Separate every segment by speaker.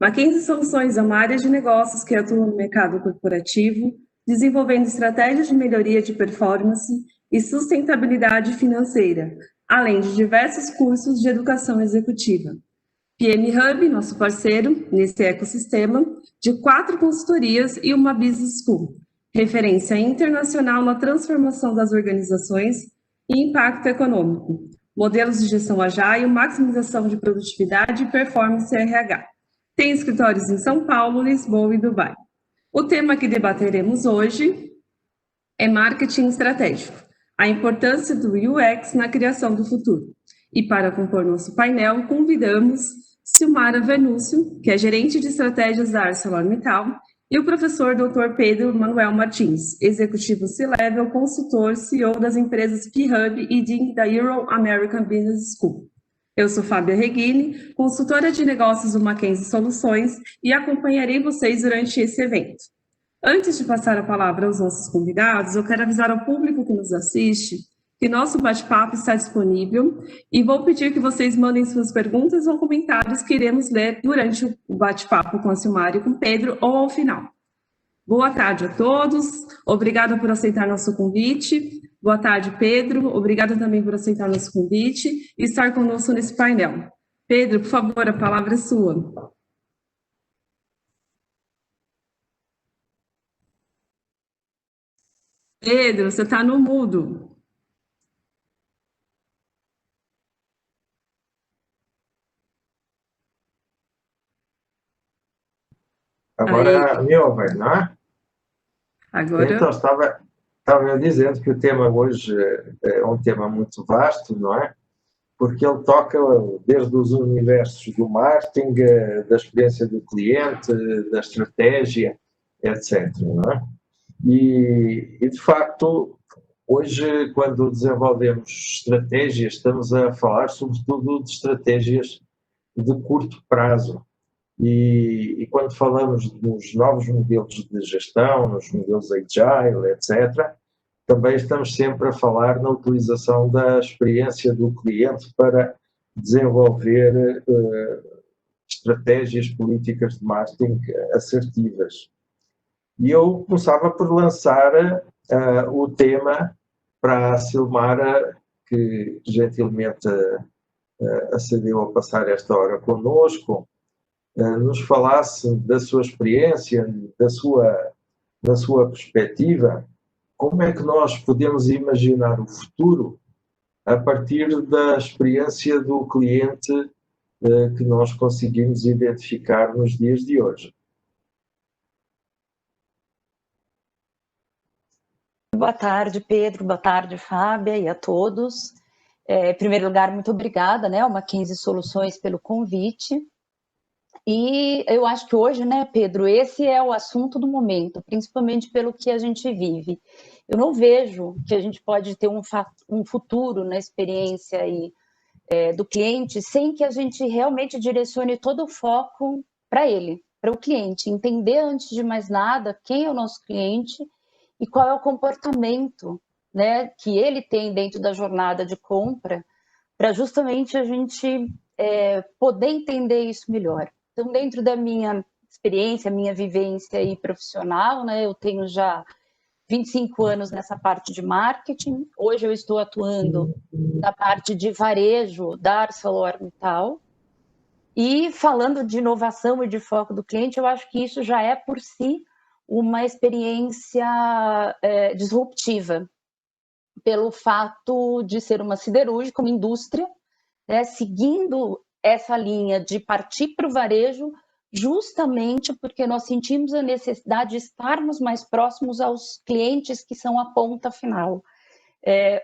Speaker 1: Mackenzie Soluções é uma área de negócios que atua no mercado corporativo, desenvolvendo estratégias de melhoria de performance e sustentabilidade financeira, além de diversos cursos de educação executiva. PM Hub, nosso parceiro nesse ecossistema, de 4 consultorias e uma Business School, referência internacional na transformação das organizações e impacto econômico, modelos de gestão agile, maximização de produtividade e performance RH. Tem escritórios em São Paulo, Lisboa e Dubai. O tema que debateremos hoje é marketing estratégico, a importância do UX na criação do futuro. E para compor nosso painel, convidamos Silmara Vernúcio, que é gerente de estratégias da ArcelorMittal, e o professor Dr. Pedro Manuel Martins, executivo C-Level, consultor, CEO das empresas P-Hub e Dean da Euro American Business School. Eu sou Fábia Reguini, consultora de negócios do Mackenzie Soluções, e acompanharei vocês durante esse evento. Antes de passar a palavra aos nossos convidados, eu quero avisar ao público que nos assiste que nosso bate-papo está disponível e vou pedir que vocês mandem suas perguntas ou comentários que iremos ler durante o bate-papo com a Silmara e com o Pedro ou ao final. Boa tarde a todos, obrigada por aceitar nosso convite. Boa tarde, Pedro, obrigada também por aceitar nosso convite e estar conosco nesse painel. Pedro, por favor, a palavra é sua. Pedro, você está no mudo.
Speaker 2: Agora me ouvem, não é?
Speaker 1: Agora...
Speaker 2: Então, estava eu dizendo que o tema hoje é um tema muito vasto, não é? Porque ele toca desde os universos do marketing, da experiência do cliente, da estratégia, etc. Não é? E, de facto, hoje, quando desenvolvemos estratégias, estamos a falar sobretudo de estratégias de curto prazo. E quando falamos nos novos modelos de gestão, nos modelos agile, etc., também estamos sempre a falar na utilização da experiência do cliente para desenvolver estratégias políticas de marketing assertivas. E eu começava por lançar o tema para a Silmara, que gentilmente acedeu a passar esta hora connosco, nos falasse da sua experiência, da sua perspectiva, como é que nós podemos imaginar o futuro a partir da experiência do cliente que nós conseguimos identificar nos dias de hoje.
Speaker 3: Boa tarde, Pedro. Boa tarde, Fábia, e a todos. Em primeiro lugar, muito obrigada, né, ao Mackenzie Soluções pelo convite. E eu acho que hoje, né, Pedro, esse é o assunto do momento, principalmente pelo que a gente vive. Eu não vejo que a gente pode ter um futuro na experiência aí, do cliente sem que a gente realmente direcione todo o foco para ele, para o cliente. Entender, antes de mais nada, quem é o nosso cliente e qual é o comportamento, né, que ele tem dentro da jornada de compra, para justamente a gente poder entender isso melhor. Então, dentro da minha experiência, minha vivência aí profissional, né, eu tenho já 25 anos nessa parte de marketing. Hoje eu estou atuando na parte de varejo da ArcelorMittal. E falando de inovação e de foco do cliente, eu acho que isso já é por si uma experiência disruptiva, pelo fato de ser uma siderúrgica, uma indústria, né, seguindo essa linha de partir para o varejo, justamente porque nós sentimos a necessidade de estarmos mais próximos aos clientes que são a ponta final.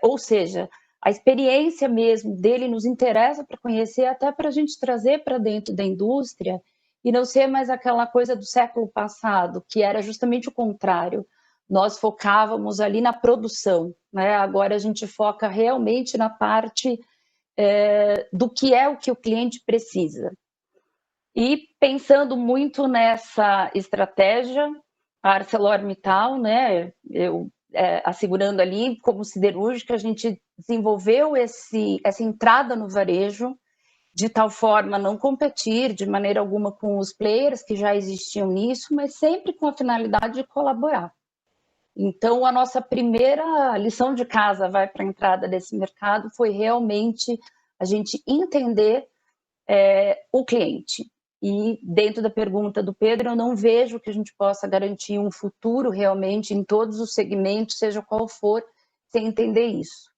Speaker 3: Ou seja, a experiência mesmo dele nos interessa para conhecer, até para a gente trazer para dentro da indústria e não ser mais aquela coisa do século passado, que era justamente o contrário. Nós focávamos ali na produção, né? Agora a gente foca realmente na parte do que é o que o cliente precisa. E pensando muito nessa estratégia, a ArcelorMittal, né, assegurando ali como siderúrgica, a gente desenvolveu essa entrada no varejo de tal forma a não competir de maneira alguma com os players que já existiam nisso, mas sempre com a finalidade de colaborar. Então, a nossa primeira lição de casa vai para a entrada desse mercado foi realmente a gente entender o cliente. E dentro da pergunta do Pedro, eu não vejo que a gente possa garantir um futuro realmente em todos os segmentos, seja qual for, sem entender isso.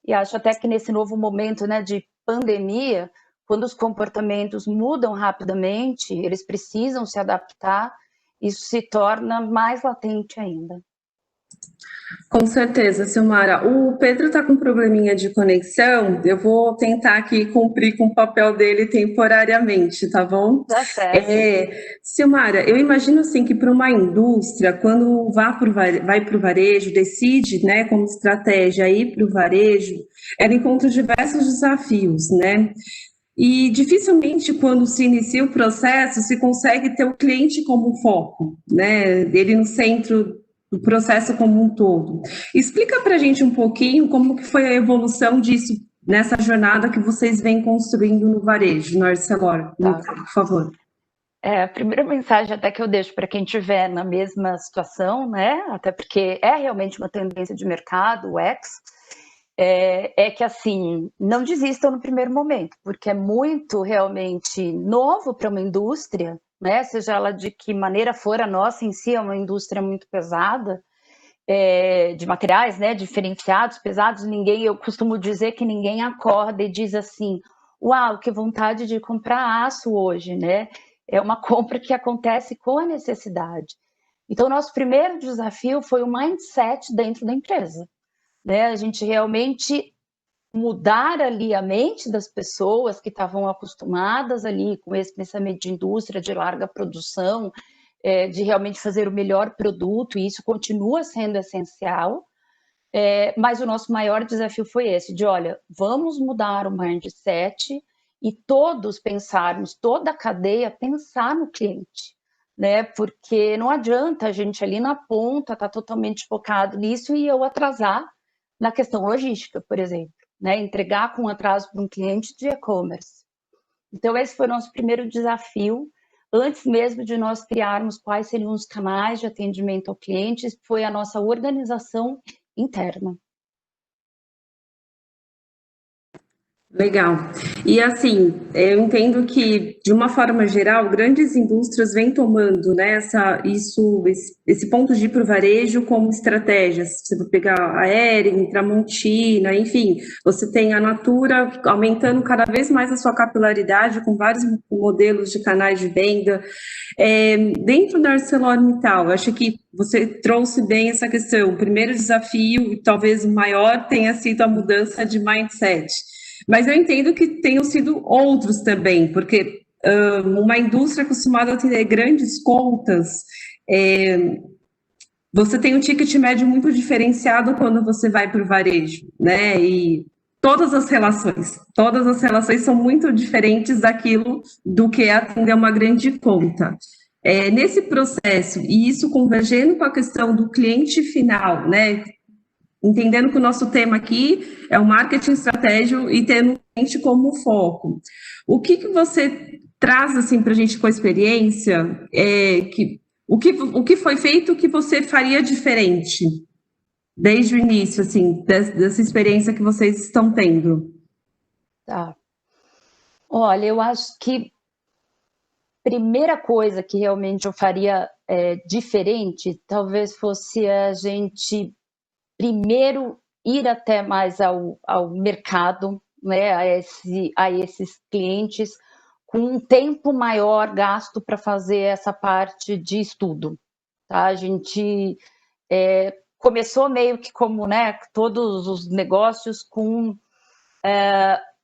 Speaker 3: E acho até que nesse novo momento, né, de pandemia, quando os comportamentos mudam rapidamente, eles precisam se adaptar, isso se torna mais latente ainda.
Speaker 1: Com certeza, Silmara. O Pedro está com um probleminha de conexão. Eu vou tentar aqui cumprir com o papel dele temporariamente, tá bom?
Speaker 3: Tá certo.
Speaker 1: Silmara, eu imagino assim que para uma indústria, quando vai para o varejo, decide, né, como estratégia ir para o varejo, ela encontra diversos desafios, né? E dificilmente, quando se inicia o processo, se consegue ter o cliente como foco, né? Ele no centro do processo como um todo. Explica para a gente um pouquinho como que foi a evolução disso nessa jornada que vocês vêm construindo no varejo, no Arcelor,
Speaker 3: Tá.
Speaker 1: por favor.
Speaker 3: A primeira mensagem até que eu deixo para quem estiver na mesma situação, né? Até porque é realmente uma tendência de mercado, o X, é que assim, não desistam no primeiro momento, porque é muito realmente novo para uma indústria, né? Seja ela de que maneira for, a nossa em si é uma indústria muito pesada, de materiais, né, diferenciados, pesados. Eu costumo dizer que ninguém acorda e diz assim, uau, que vontade de comprar aço hoje, né? É uma compra que acontece com a necessidade. Então, nosso primeiro desafio foi o mindset dentro da empresa, né? A gente realmente mudar ali a mente das pessoas que estavam acostumadas ali com esse pensamento de indústria de larga produção, de realmente fazer o melhor produto, e isso continua sendo essencial, mas o nosso maior desafio foi esse, de olha, vamos mudar o mindset e todos pensarmos, toda a cadeia pensar no cliente, né? Porque não adianta a gente ali na ponta estar totalmente focado nisso e eu atrasar na questão logística, por exemplo, né? Entregar com atraso para um cliente de e-commerce. Então, esse foi o nosso primeiro desafio, antes mesmo de nós criarmos quais seriam os canais de atendimento ao cliente, foi a nossa organização interna.
Speaker 1: Legal. E assim, eu entendo que, de uma forma geral, grandes indústrias vêm tomando, né, esse ponto de ir para o varejo como estratégia. Se você pegar a Hering, Tramontina, enfim, você tem a Natura aumentando cada vez mais a sua capilaridade com vários modelos de canais de venda. Dentro da ArcelorMittal, eu acho que você trouxe bem essa questão. O primeiro desafio, e talvez o maior, tenha sido a mudança de mindset. Mas eu entendo que tenham sido outros também, porque uma indústria acostumada a ter grandes contas, você tem um ticket médio muito diferenciado quando você vai para o varejo, né? E todas as relações são muito diferentes do que atender uma grande conta. Nesse processo, e isso convergendo com a questão do cliente final, né? Entendendo que o nosso tema aqui é o marketing estratégico e tendo o cliente como foco. O que você traz assim para a gente com a experiência? O que foi feito que você faria diferente desde o início, assim, dessa experiência que vocês estão tendo?
Speaker 3: Tá. Olha, eu acho que a primeira coisa que realmente eu faria diferente, talvez fosse a gente primeiro ir até mais ao mercado, né, a esses clientes, com um tempo maior gasto para fazer essa parte de estudo. Tá? A gente começou meio que como, né, todos os negócios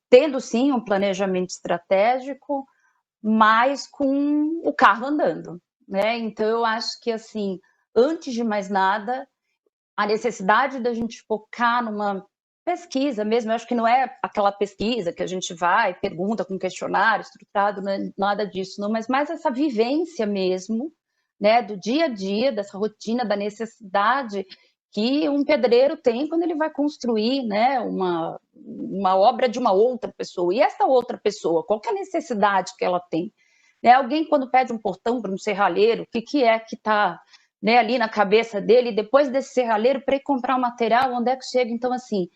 Speaker 3: tendo sim um planejamento estratégico, mas com o carro andando, né? Então eu acho que assim, antes de mais nada, a necessidade da gente focar numa pesquisa mesmo, eu acho que não é aquela pesquisa que a gente vai, pergunta com questionário estruturado, não é nada disso, não, mas mais essa vivência mesmo, né, do dia a dia, dessa rotina, da necessidade que um pedreiro tem quando ele vai construir, né, uma obra de uma outra pessoa. E essa outra pessoa, qual que é a necessidade que ela tem? Né? Alguém, quando pede um portão para um serralheiro, o que é que está, né, ali na cabeça dele, depois desse serralheiro, para ir comprar um material, onde é que chega? Então, assim,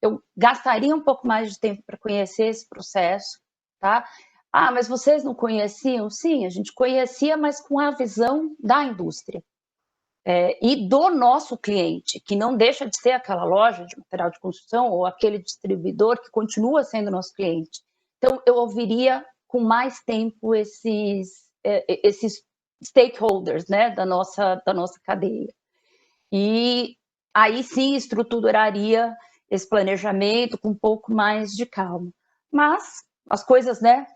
Speaker 3: eu gastaria um pouco mais de tempo para conhecer esse processo, tá? Ah, mas vocês não conheciam? Sim, a gente conhecia, mas com a visão da indústria. E do nosso cliente, que não deixa de ser aquela loja de material de construção ou aquele distribuidor que continua sendo nosso cliente. Então, eu ouviria com mais tempo esses stakeholders, né, da nossa cadeia. E aí sim estruturaria esse planejamento com um pouco mais de calma. Mas as coisas, né,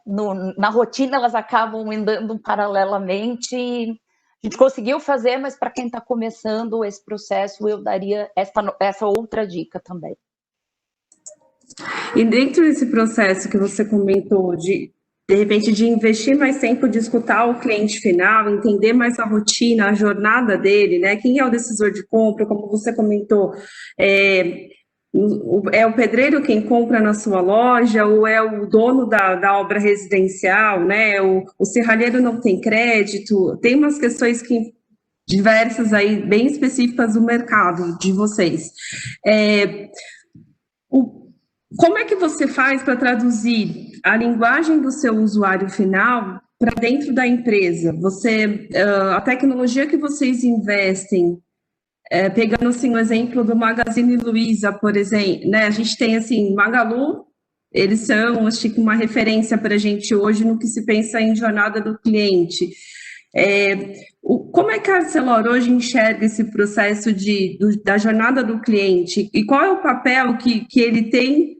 Speaker 3: na rotina, elas acabam andando paralelamente. A gente conseguiu fazer, mas para quem está começando esse processo, eu daria essa outra dica também.
Speaker 1: E dentro desse processo que você comentou, de repente, de investir mais tempo, de escutar o cliente final, entender mais a rotina, a jornada dele, né? Quem é o decisor de compra, como você comentou, é o pedreiro quem compra na sua loja, ou é o dono da obra residencial, né? O serralheiro não tem crédito, tem umas questões que diversas aí, bem específicas do mercado de vocês. Como é que você faz para traduzir a linguagem do seu usuário final para dentro da empresa? A tecnologia que vocês investem, pegando assim o exemplo do Magazine Luiza, por exemplo, né? A gente tem assim, Magalu, eles são, acho que uma referência para a gente hoje no que se pensa em jornada do cliente. Como é que a Arcelor hoje enxerga esse processo da jornada do cliente e qual é o papel que ele tem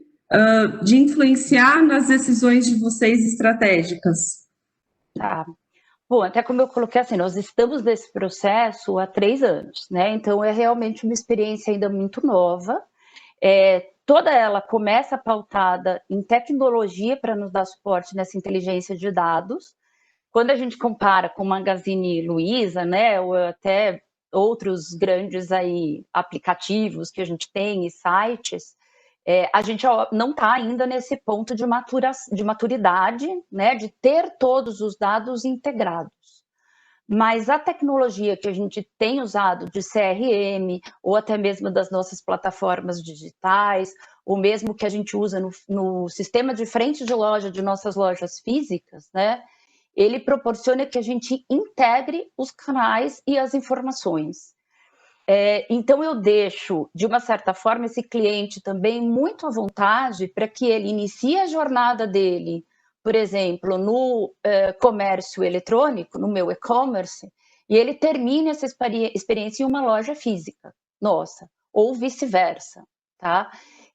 Speaker 1: de influenciar nas decisões de vocês estratégicas?
Speaker 3: Tá. Bom, até como eu coloquei assim, nós estamos nesse processo há 3 anos, né? Então é realmente uma experiência ainda muito nova. Toda ela começa pautada em tecnologia para nos dar suporte nessa inteligência de dados. Quando a gente compara com o Magazine Luiza, né, ou até outros grandes aí aplicativos que a gente tem e sites, a gente não está ainda nesse ponto de maturidade, né, de ter todos os dados integrados. Mas a tecnologia que a gente tem usado de CRM, ou até mesmo das nossas plataformas digitais, ou mesmo que a gente usa no sistema de frente de loja de nossas lojas físicas, né, ele proporciona que a gente integre os canais e as informações. Então, eu deixo, de uma certa forma, esse cliente também muito à vontade para que ele inicie a jornada dele, por exemplo, no comércio eletrônico, no meu e-commerce, e ele termine essa experiência em uma loja física, nossa, ou vice-versa, tá?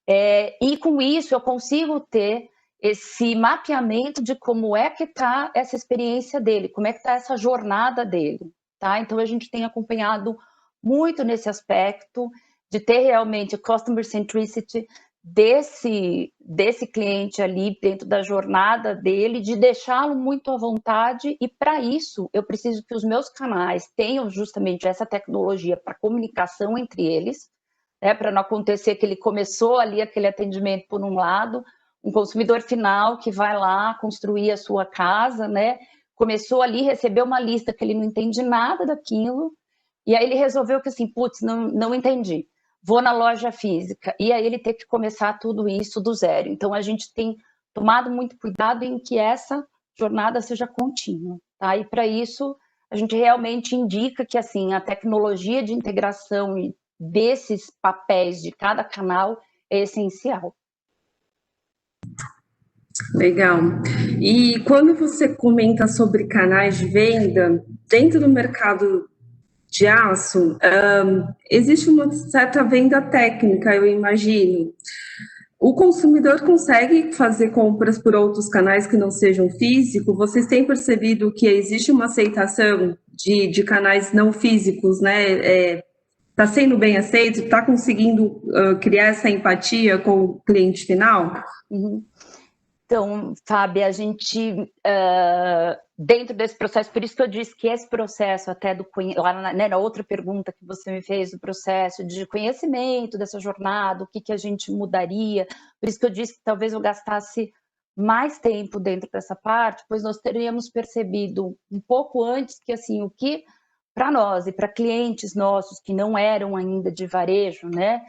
Speaker 3: E com isso eu consigo ter esse mapeamento de como é que está essa experiência dele, como é que está essa jornada dele, tá? Então, a gente tem acompanhado muito nesse aspecto de ter realmente customer centricity desse cliente ali dentro da jornada dele, de deixá-lo muito à vontade, e para isso eu preciso que os meus canais tenham justamente essa tecnologia para comunicação entre eles, né, para não acontecer que ele começou ali aquele atendimento por um lado, um consumidor final que vai lá construir a sua casa, né, começou ali, recebeu uma lista que ele não entende nada daquilo, e aí ele resolveu que assim, putz, não entendi, vou na loja física, e aí ele tem que começar tudo isso do zero. Então, a gente tem tomado muito cuidado em que essa jornada seja contínua, tá? E para isso, a gente realmente indica que assim, a tecnologia de integração desses papéis de cada canal é essencial.
Speaker 1: Legal. E quando você comenta sobre canais de venda, dentro do mercado de aço, existe uma certa venda técnica, eu imagino. O consumidor consegue fazer compras por outros canais que não sejam físicos? Vocês têm percebido que existe uma aceitação de canais não físicos, né? Está sendo bem aceito? Está conseguindo criar essa empatia com o cliente final?
Speaker 3: Uhum. Então, Fábio, a gente, dentro desse processo, por isso que eu disse que esse processo até lá na outra pergunta que você me fez, do processo de conhecimento dessa jornada, o que a gente mudaria, por isso que eu disse que talvez eu gastasse mais tempo dentro dessa parte, pois nós teríamos percebido um pouco antes que, assim, o que para nós e para clientes nossos que não eram ainda de varejo, né,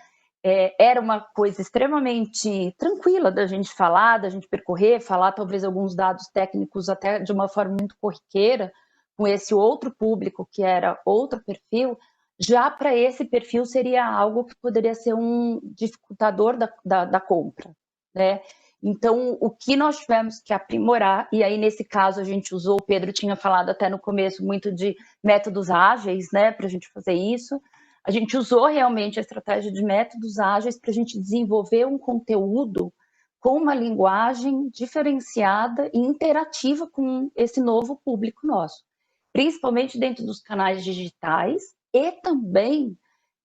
Speaker 3: era uma coisa extremamente tranquila da gente falar, da gente percorrer, falar talvez alguns dados técnicos até de uma forma muito corriqueira, com esse outro público que era outro perfil, já para esse perfil seria algo que poderia ser um dificultador da compra, né? Então, o que nós tivemos que aprimorar, e aí nesse caso a gente usou, o Pedro tinha falado até no começo muito de métodos ágeis, né, para a gente fazer isso. A gente usou realmente a estratégia de métodos ágeis para a gente desenvolver um conteúdo com uma linguagem diferenciada e interativa com esse novo público nosso, principalmente dentro dos canais digitais e também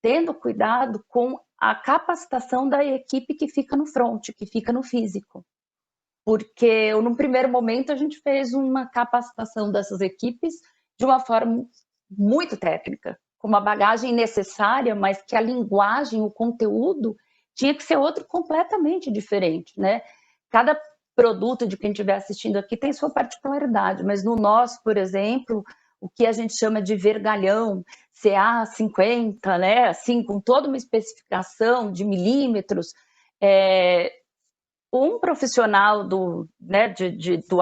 Speaker 3: tendo cuidado com a capacitação da equipe que fica no front, que fica no físico. Porque, num primeiro momento, a gente fez uma capacitação dessas equipes de uma forma muito técnica, com uma bagagem necessária, mas que a linguagem, o conteúdo, tinha que ser outro completamente diferente, né? Cada produto de quem estiver assistindo aqui tem sua particularidade, mas no nosso, por exemplo, o que a gente chama de vergalhão, CA50, né? Assim, com toda uma especificação de milímetros, um profissional do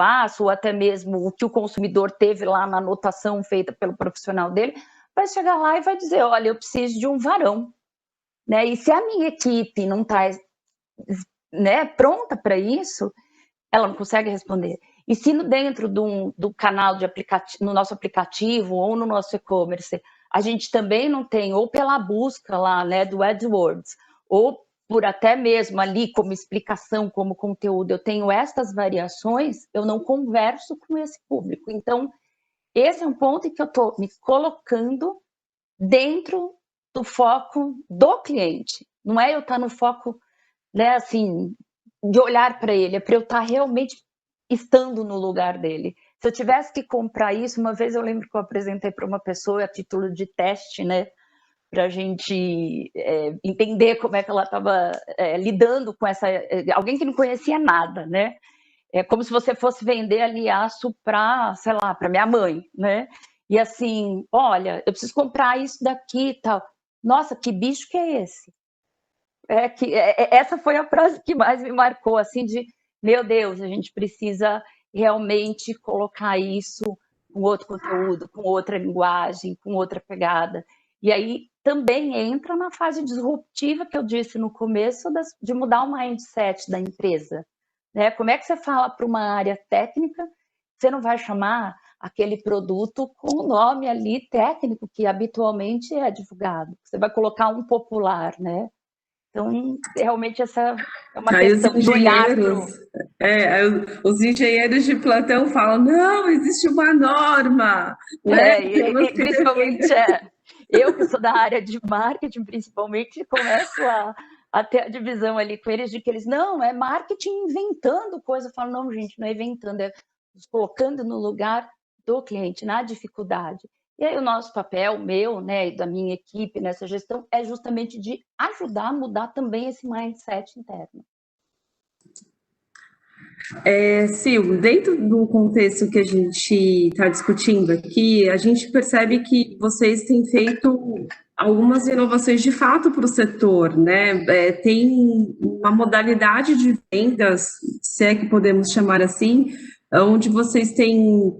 Speaker 3: aço, ou até mesmo o que o consumidor teve lá na anotação feita pelo profissional dele, vai chegar lá e vai dizer, olha, eu preciso de um varão, né? E se a minha equipe não está, né, pronta para isso, ela não consegue responder. E se dentro do canal de aplicativo, no nosso aplicativo ou no nosso e-commerce, a gente também não tem, ou pela busca lá, né, do AdWords, ou por até mesmo ali como explicação, como conteúdo, eu tenho estas variações, eu não converso com esse público. Então, esse é um ponto em que eu estou me colocando dentro do foco do cliente. Não é eu estar no foco, né, assim, de olhar para ele, é para eu estar realmente estando no lugar dele. Se eu tivesse que comprar isso, uma vez eu lembro que eu apresentei para uma pessoa a título de teste, né, para a gente entender como é que ela estava lidando com essa... alguém que não conhecia nada, né? É como se você fosse vender ali aço para, sei lá, para minha mãe, né? E assim, olha, eu preciso comprar isso daqui e tal. Nossa, que bicho que é esse? Essa foi a frase que mais me marcou, assim, de, meu Deus, a gente precisa realmente colocar isso com outro conteúdo, com outra linguagem, com outra pegada. E aí também entra na fase disruptiva que eu disse no começo, de mudar o mindset da empresa, né? Como é que você fala para uma área técnica, você não vai chamar aquele produto com o nome ali técnico que habitualmente é divulgado, você vai colocar um popular, né? Então, realmente essa é uma
Speaker 1: Aí
Speaker 3: questão de olhar pro...
Speaker 1: os engenheiros de plantão falam, não, existe uma norma, né?
Speaker 3: E principalmente eu que sou da área de marketing, principalmente, começo a ter a divisão ali com eles de que eles, não, é marketing inventando coisa. Eu falo, não, gente, não é inventando, é colocando no lugar do cliente, na dificuldade. E aí o nosso papel, meu, né, e da minha equipe nessa gestão, é justamente de ajudar a mudar também esse mindset interno.
Speaker 1: Sil, dentro do contexto que a gente está discutindo aqui, a gente percebe que vocês têm feito algumas inovações de fato para o setor, né? Tem uma modalidade de vendas, se é que podemos chamar assim, onde vocês têm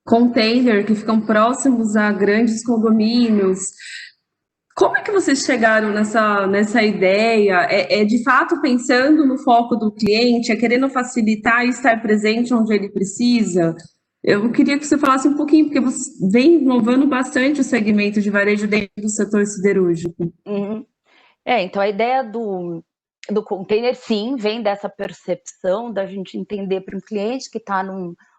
Speaker 1: container que ficam próximos a grandes condomínios. Como é que vocês chegaram nessa ideia? É de fato pensando no foco do cliente, é querendo facilitar e estar presente onde ele precisa? Eu queria que você falasse um pouquinho, porque você vem inovando bastante o segmento de varejo dentro do setor siderúrgico.
Speaker 3: Uhum. Então a ideia do container, sim, vem dessa percepção da gente entender para um cliente que está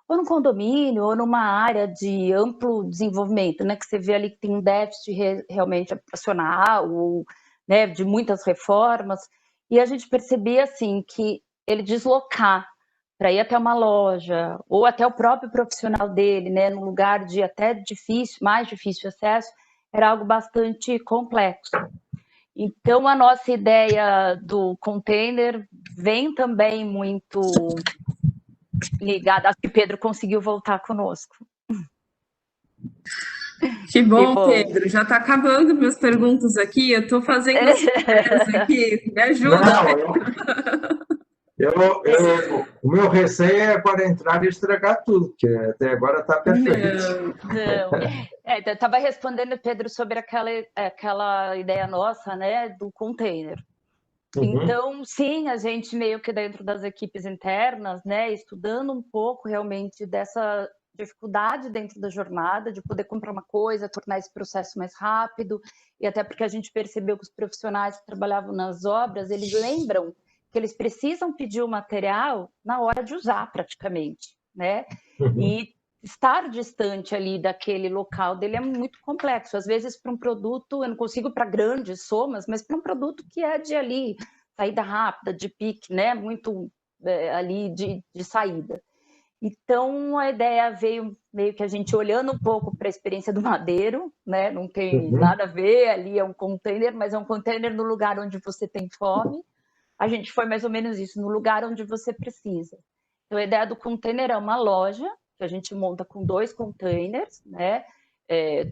Speaker 3: ou num condomínio, ou numa área de amplo desenvolvimento, né, que você vê ali que tem um déficit realmente habitacional, ou, né, de muitas reformas, e a gente percebia, assim, que ele deslocar para ir até uma loja, ou até o próprio profissional dele, né, num lugar de até difícil, mais difícil de acesso, era algo bastante complexo. Então, a nossa ideia do container vem também muito ligada. Acho que o Pedro conseguiu voltar conosco.
Speaker 1: Que bom, Pedro. Já está acabando minhas perguntas aqui. Eu estou fazendo as aqui. Me ajuda.
Speaker 2: O meu receio é agora entrar e estragar tudo, porque até agora está perfeito.
Speaker 3: Não. Eu estava respondendo, Pedro, sobre aquela ideia nossa, né, do container. Então, sim, a gente meio que dentro das equipes internas, né, estudando um pouco realmente dessa dificuldade dentro da jornada, de poder comprar uma coisa, tornar esse processo mais rápido, e até porque a gente percebeu que os profissionais que trabalhavam nas obras, eles lembram que eles precisam pedir o material na hora de usar, praticamente, né? E estar distante ali daquele local dele é muito complexo. Às vezes, para um produto, eu não consigo para grandes somas, mas para um produto que é de ali, saída rápida, de pique, né? Muito ali de saída. Então, a ideia veio meio que a gente olhando um pouco para a experiência do madeiro, né? Não tem nada a ver, ali é um container, mas é um container no lugar onde você tem fome. A gente foi mais ou menos isso, no lugar onde você precisa. Então, a ideia do container é uma loja que a gente monta com 2 containers, né?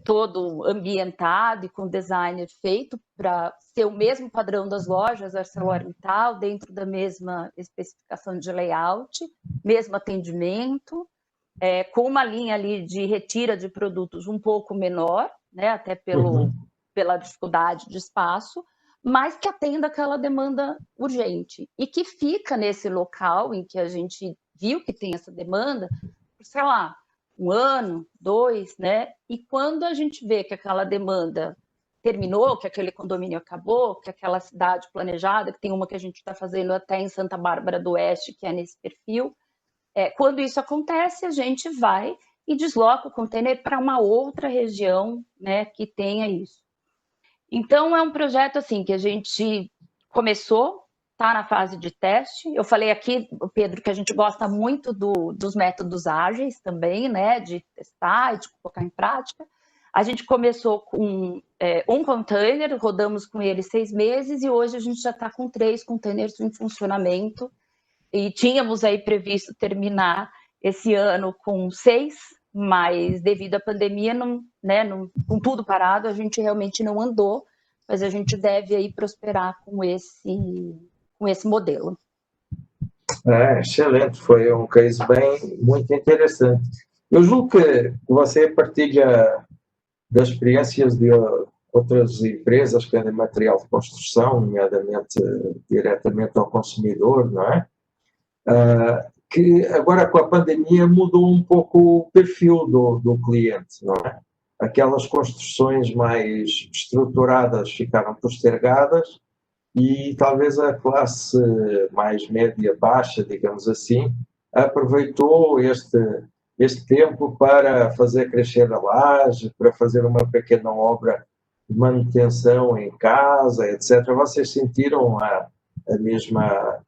Speaker 3: Todo ambientado e com design feito para ser o mesmo padrão das lojas ArcelorMittal, dentro da mesma especificação de layout, mesmo atendimento, com uma linha ali de retira de produtos um pouco menor, né? Até pela dificuldade de espaço, mas que atenda aquela demanda urgente e que fica nesse local em que a gente viu que tem essa demanda, sei lá, 1 ano, 2, né? E quando a gente vê que aquela demanda terminou, que aquele condomínio acabou, que aquela cidade planejada, que tem uma que a gente está fazendo até em Santa Bárbara do Oeste, que é nesse perfil, quando isso acontece, a gente vai e desloca o container para uma outra região, né, que tenha isso. Então, é um projeto assim que a gente começou, está na fase de teste. Eu falei aqui, Pedro, que a gente gosta muito dos métodos ágeis também, né, de testar e de colocar em prática. A gente começou com um container, rodamos com ele 6 meses e hoje a gente já está com 3 containers em funcionamento e tínhamos aí previsto terminar esse ano com 6, mas devido à pandemia, com tudo parado, a gente realmente não andou, mas a gente deve aí prosperar com esse modelo.
Speaker 2: Excelente, foi um case muito interessante. Eu julgo que você partilha das experiências de outras empresas que vendem material de construção, nomeadamente diretamente ao consumidor, não é? Que agora com a pandemia mudou um pouco o perfil do cliente, não é? Aquelas construções mais estruturadas ficaram postergadas e talvez a classe mais média-baixa, digamos assim, aproveitou este tempo para fazer crescer a laje, para fazer uma pequena obra de manutenção em casa, etc. Vocês sentiram a mesma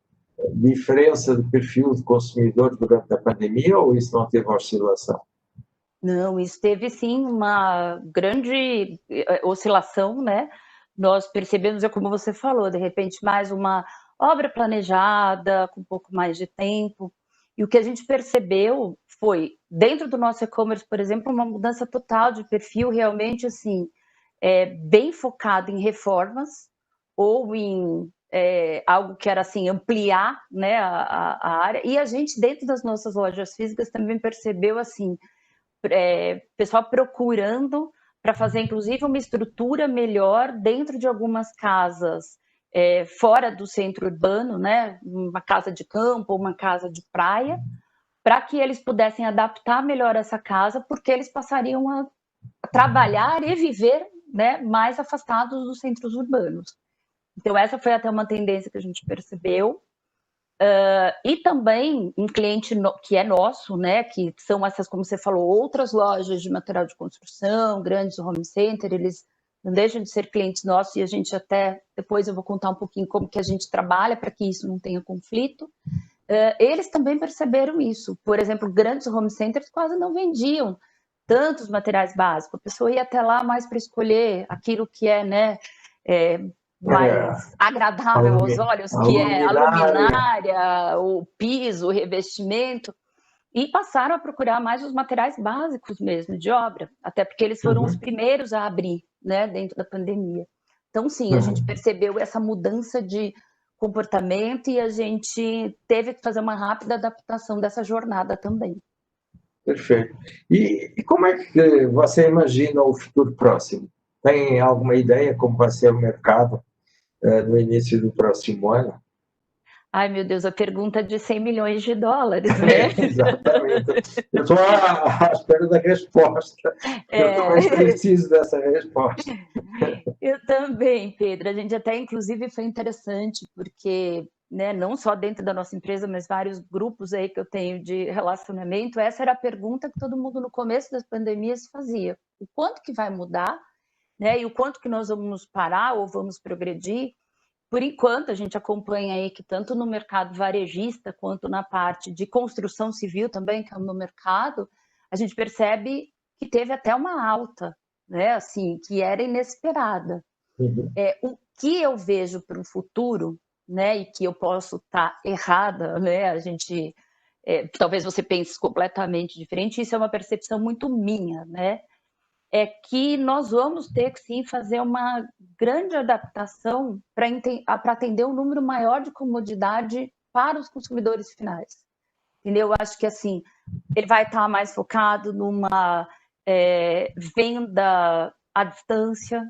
Speaker 2: diferença de perfil de consumidor durante a pandemia ou isso não teve oscilação?
Speaker 3: Não, isso teve sim uma grande oscilação, né? Nós percebemos, como você falou, de repente mais uma obra planejada, com um pouco mais de tempo. E o que a gente percebeu foi, dentro do nosso e-commerce, por exemplo, uma mudança total de perfil, realmente assim, bem focado em reformas ou em algo que era assim, ampliar, né, a área. E a gente, dentro das nossas lojas físicas, também percebeu assim, pessoal procurando para fazer, inclusive, uma estrutura melhor dentro de algumas casas fora do centro urbano, né? Uma casa de campo, uma casa de praia, para que eles pudessem adaptar melhor essa casa, porque eles passariam a trabalhar e viver, né, mais afastados dos centros urbanos. Então, essa foi até uma tendência que a gente percebeu. E também um cliente que é nosso, né, que são essas, como você falou, outras lojas de material de construção, grandes home center, eles não deixam de ser clientes nossos e a gente até, depois eu vou contar um pouquinho como que a gente trabalha para que isso não tenha conflito. eles também perceberam isso. Por exemplo, grandes home centers quase não vendiam tantos materiais básicos. A pessoa ia até lá mais para escolher aquilo que é, né, mais agradável aos olhos, que é a luminária, o piso, o revestimento, e passaram a procurar mais os materiais básicos mesmo de obra, até porque eles foram os primeiros a abrir, né, dentro da pandemia. Então, sim, a gente percebeu essa mudança de comportamento e a gente teve que fazer uma rápida adaptação dessa jornada também.
Speaker 2: Perfeito. E como é que você imagina o futuro próximo? Tem alguma ideia como vai ser o mercado no início do próximo ano?
Speaker 3: Ai, meu Deus, a pergunta de 100 milhões de dólares, né?
Speaker 2: Exatamente. Eu estou à espera da resposta. Eu também preciso dessa resposta.
Speaker 3: Eu também, Pedro. A gente até, inclusive, foi interessante, porque, né, não só dentro da nossa empresa, mas vários grupos aí que eu tenho de relacionamento, essa era a pergunta que todo mundo no começo das pandemias fazia. O quanto que vai mudar, né? E o quanto que nós vamos parar ou vamos progredir? Por enquanto, a gente acompanha aí que tanto no mercado varejista quanto na parte de construção civil também, que é o meu mercado, a gente percebe que teve até uma alta, né? Assim, que era inesperada. O que eu vejo para o futuro, né? E que eu posso estar errada, né? A gente, talvez você pense completamente diferente. Isso é uma percepção muito minha, né? É que nós vamos ter que sim fazer uma grande adaptação para atender um número maior de comodidade para os consumidores finais. Entendeu? Eu acho que assim, ele vai estar mais focado numa venda à distância,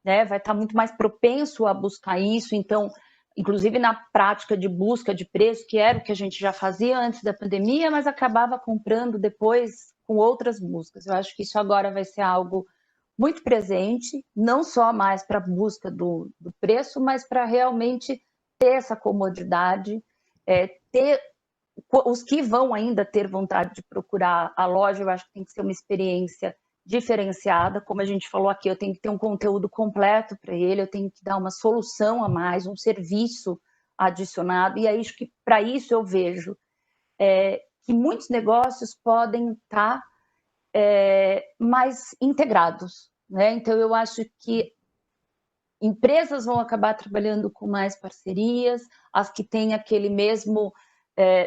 Speaker 3: né? Vai estar muito mais propenso a buscar isso. Então, inclusive na prática de busca de preço, que era o que a gente já fazia antes da pandemia, mas acabava comprando depois com outras buscas. Eu acho que isso agora vai ser algo muito presente, não só mais para a busca do preço, mas para realmente ter essa comodidade, ter os que vão ainda ter vontade de procurar a loja. Eu acho que tem que ser uma experiência diferenciada. Como a gente falou aqui, eu tenho que ter um conteúdo completo para ele, eu tenho que dar uma solução a mais, um serviço adicionado, e aí que para isso eu vejo que muitos negócios podem estar mais integrados, né? Então eu acho que empresas vão acabar trabalhando com mais parcerias, as que têm aquele mesmo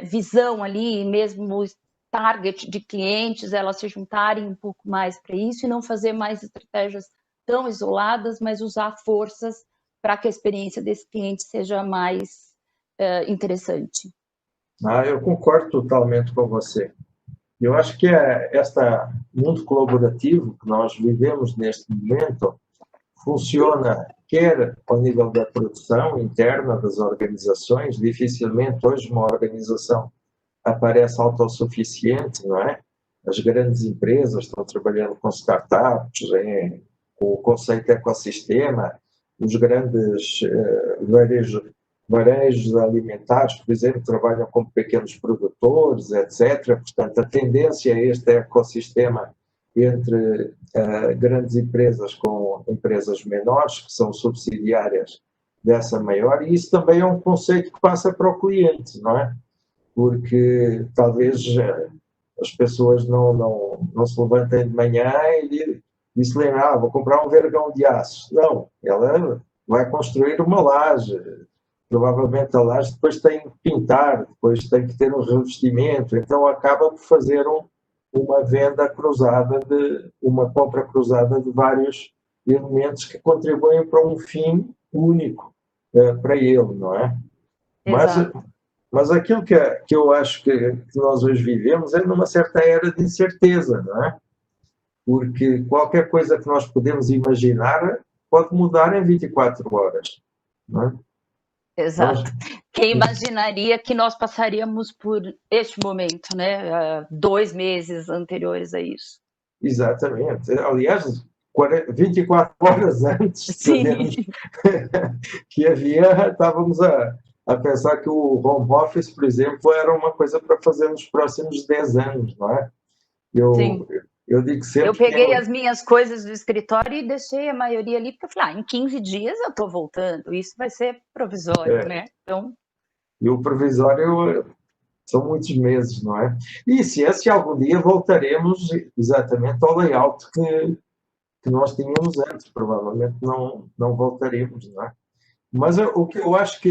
Speaker 3: visão ali, mesmo target de clientes, elas se juntarem um pouco mais para isso e não fazer mais estratégias tão isoladas, mas usar forças para que a experiência desse cliente seja mais interessante.
Speaker 2: Eu concordo totalmente com você. Eu acho que este mundo colaborativo que nós vivemos neste momento funciona quer ao nível da produção interna das organizações. Dificilmente hoje uma organização aparece autossuficiente, não é? As grandes empresas estão trabalhando com startups, com o conceito de ecossistema, os grandes varejos alimentares, por exemplo, trabalham com pequenos produtores, etc. Portanto, a tendência é este ecossistema entre grandes empresas com empresas menores, que são subsidiárias dessa maior, e isso também é um conceito que passa para o cliente, não é? Porque talvez as pessoas não se levantem de manhã e se lembrem, vou comprar um vergão de aço. Não, ela vai construir uma laje. Provavelmente a laje depois tem que pintar, depois tem que ter um revestimento, então acaba por fazer uma venda cruzada, uma compra cruzada de vários elementos que contribuem para um fim único para ele, não é? Mas aquilo que eu acho que nós hoje vivemos é numa certa era de incerteza, não é? Porque qualquer coisa que nós podemos imaginar pode mudar em 24 horas, não é?
Speaker 3: Exato. Quem imaginaria que nós passaríamos por este momento, né? 2 meses anteriores a isso.
Speaker 2: Exatamente. Aliás, 24 horas antes de sabermos que havia, estávamos a pensar que o home office, por exemplo, era uma coisa para fazer nos próximos 10 anos, não é? Eu digo sempre.
Speaker 3: Eu peguei as minhas coisas do escritório e deixei a maioria ali, porque eu falei, em 15 dias eu estou voltando, isso vai ser provisório, né? Então...
Speaker 2: E o provisório São muitos meses, não é? E se algum dia voltaremos exatamente ao layout que nós tínhamos antes, provavelmente não voltaremos, não é? Mas o que eu acho que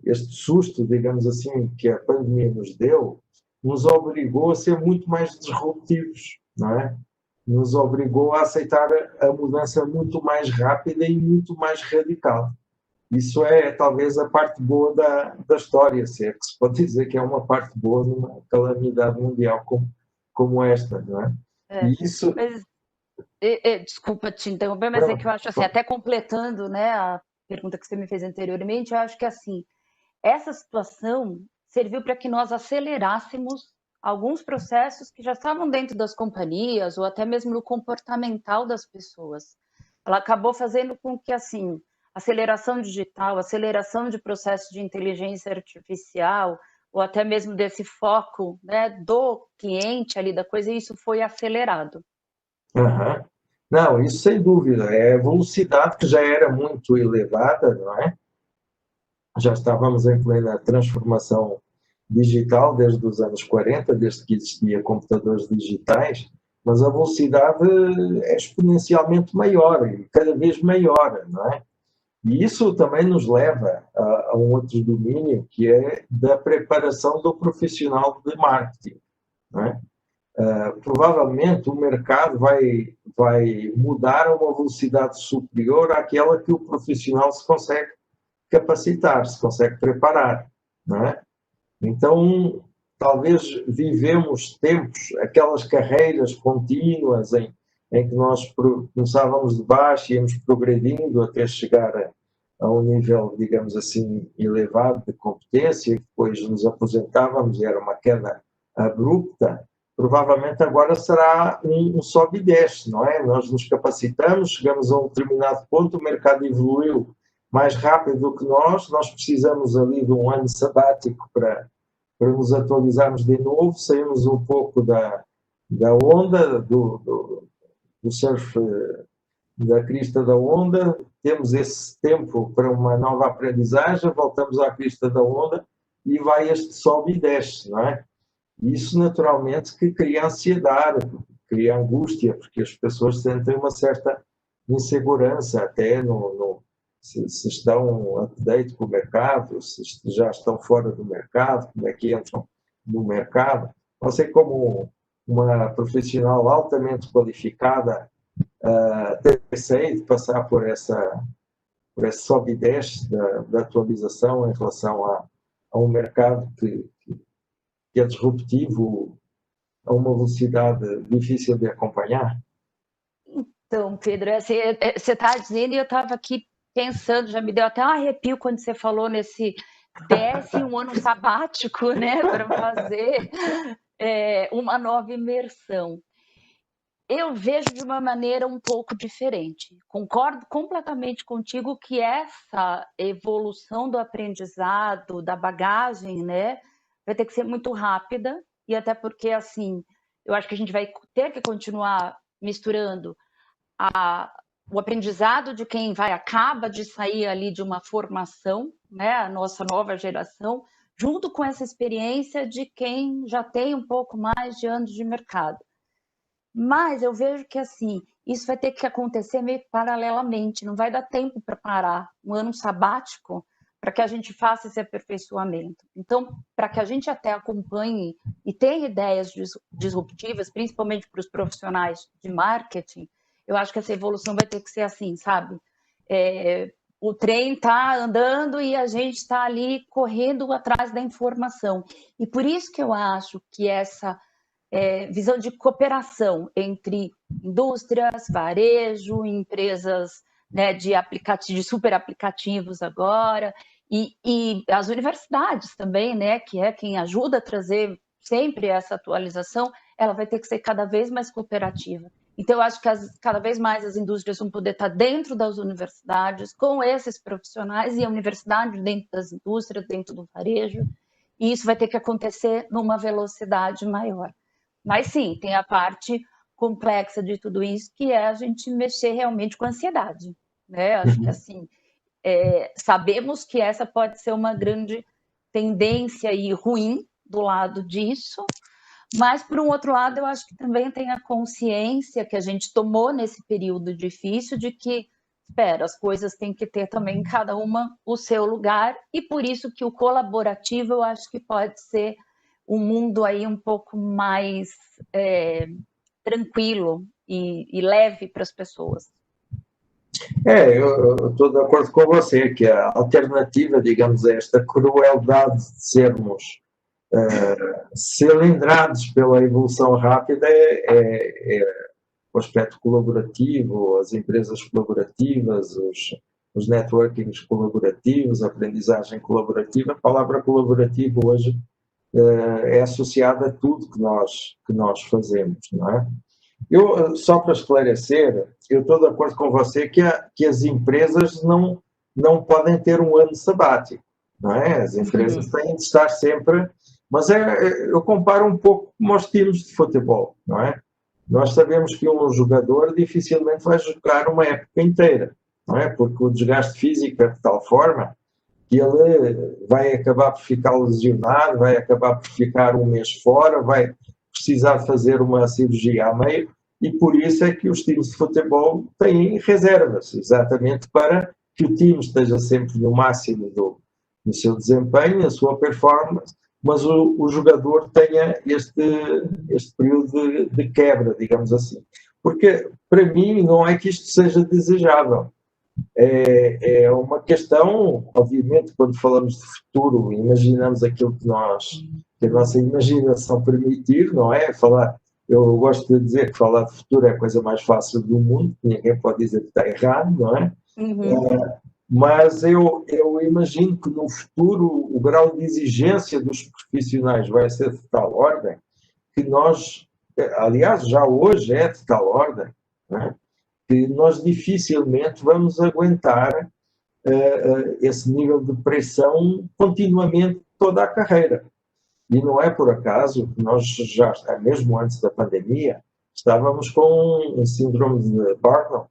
Speaker 2: este susto, digamos assim, que a pandemia nos deu, nos obrigou a ser muito mais disruptivos, não é? Nos obrigou a aceitar a mudança muito mais rápida e muito mais radical. Isso é talvez a parte boa da história, se é que se pode dizer que é uma parte boa numa calamidade mundial como esta, não é?
Speaker 3: É,
Speaker 2: E isso...
Speaker 3: mas, desculpa te interromper, mas é que eu acho assim, até completando, né, a pergunta que você me fez anteriormente, eu acho que assim, essa situação serviu para que nós acelerássemos alguns processos que já estavam dentro das companhias ou até mesmo no comportamental das pessoas. Ela acabou fazendo com que, assim, aceleração digital, aceleração de processos de inteligência artificial, ou até mesmo desse foco, né, do cliente ali da coisa, isso foi acelerado.
Speaker 2: Uhum. Não, isso sem dúvida. É a velocidade que já era muito elevada, não é? Já estávamos em plena transformação digital desde os anos 40, desde que existiam computadores digitais, mas a velocidade é exponencialmente maior e cada vez maior, não é? E isso também nos leva a um outro domínio, que é da preparação do profissional de marketing, não é? Provavelmente o mercado vai mudar a uma velocidade superior àquela que o profissional se consegue capacitar, se consegue preparar, não é? Então, talvez vivemos tempos, aquelas carreiras contínuas em que nós começávamos de baixo e íamos progredindo até chegar a um nível, digamos assim, elevado de competência, e depois nos aposentávamos e era uma queda abrupta. Provavelmente agora será um sobe e desce, não é? Nós nos capacitamos, chegamos a um determinado ponto, o mercado evoluiu mais rápido do que nós precisamos ali de um ano sabático para nos atualizarmos de novo, saímos um pouco da onda, do surf, da crista da onda, temos esse tempo para uma nova aprendizagem, voltamos à crista da onda e vai este sobe e desce, não é? Isso naturalmente que cria ansiedade, cria angústia, porque as pessoas sentem uma certa insegurança até se estão up-to-date com o mercado, se já estão fora do mercado, como é que entram no mercado. Você, como uma profissional altamente qualificada, tem receio de passar por esse sobe e desce da atualização em relação a um mercado que é disruptivo a uma velocidade difícil de acompanhar?
Speaker 3: Então, Pedro, você está dizendo e eu estava aqui pensando, já me deu até um arrepio quando você falou nesse um ano sabático, né, para fazer uma nova imersão. Eu vejo de uma maneira um pouco diferente. Concordo completamente contigo que essa evolução do aprendizado, da bagagem, né, vai ter que ser muito rápida, e até porque, assim, eu acho que a gente vai ter que continuar misturando o aprendizado de quem acaba de sair ali de uma formação, né, a nossa nova geração, junto com essa experiência de quem já tem um pouco mais de anos de mercado. Mas eu vejo que, assim, isso vai ter que acontecer meio que paralelamente, não vai dar tempo para parar um ano sabático para que a gente faça esse aperfeiçoamento. Então, para que a gente até acompanhe e tenha ideias disruptivas, principalmente para os profissionais de marketing, eu acho que essa evolução vai ter que ser assim, sabe? O trem está andando e a gente está ali correndo atrás da informação. E por isso que eu acho que essa visão de cooperação entre indústrias, varejo, empresas, né, de super aplicativos agora, e as universidades também, né, que é quem ajuda a trazer sempre essa atualização, ela vai ter que ser cada vez mais cooperativa. Então, eu acho que cada vez mais as indústrias vão poder estar dentro das universidades, com esses profissionais, e a universidade dentro das indústrias, dentro do varejo, e isso vai ter que acontecer numa velocidade maior. Mas sim, tem a parte complexa de tudo isso, que é a gente mexer realmente com a ansiedade, né? Acho que assim, sabemos que essa pode ser uma grande tendência e ruim do lado disso, mas, por um outro lado, eu acho que também tem a consciência que a gente tomou nesse período difícil de que, espera, as coisas têm que ter também cada uma o seu lugar, e por isso que o colaborativo eu acho que pode ser um mundo aí um pouco mais tranquilo e leve para as pessoas.
Speaker 2: Eu estou de acordo com você que a alternativa, digamos, a esta crueldade de sermos cilindrados pela evolução rápida é o aspecto colaborativo, as empresas colaborativas, os networkings colaborativos, a aprendizagem colaborativa. A palavra colaborativo hoje é associada a tudo que nós fazemos, não é? Só para esclarecer, eu estou de acordo com você que as empresas não podem ter um ano sabático, não é? As empresas têm de estar sempre... Mas eu comparo um pouco como aos times de futebol, não é? Nós sabemos que um jogador dificilmente vai jogar uma época inteira, não é? Porque o desgaste físico é de tal forma que ele vai acabar por ficar lesionado, vai acabar por ficar um mês fora, vai precisar fazer uma cirurgia a meio, e por isso é que os times de futebol têm reservas, exatamente para que o time esteja sempre no máximo do seu desempenho, a sua performance, mas o jogador tenha este período de quebra, digamos assim. Porque, para mim, não é que isto seja desejável. É uma questão, obviamente, quando falamos de futuro, imaginamos aquilo que a nossa imaginação permitir, não é? Eu gosto de dizer que falar de futuro é a coisa mais fácil do mundo, ninguém pode dizer que está errado, não é? Mas eu imagino que no futuro o grau de exigência dos profissionais vai ser de tal ordem que nós, aliás, já hoje é de tal ordem, não é? Que nós dificilmente vamos aguentar esse nível de pressão continuamente toda a carreira. E não é por acaso que nós já, mesmo antes da pandemia, estávamos com um síndrome de Barton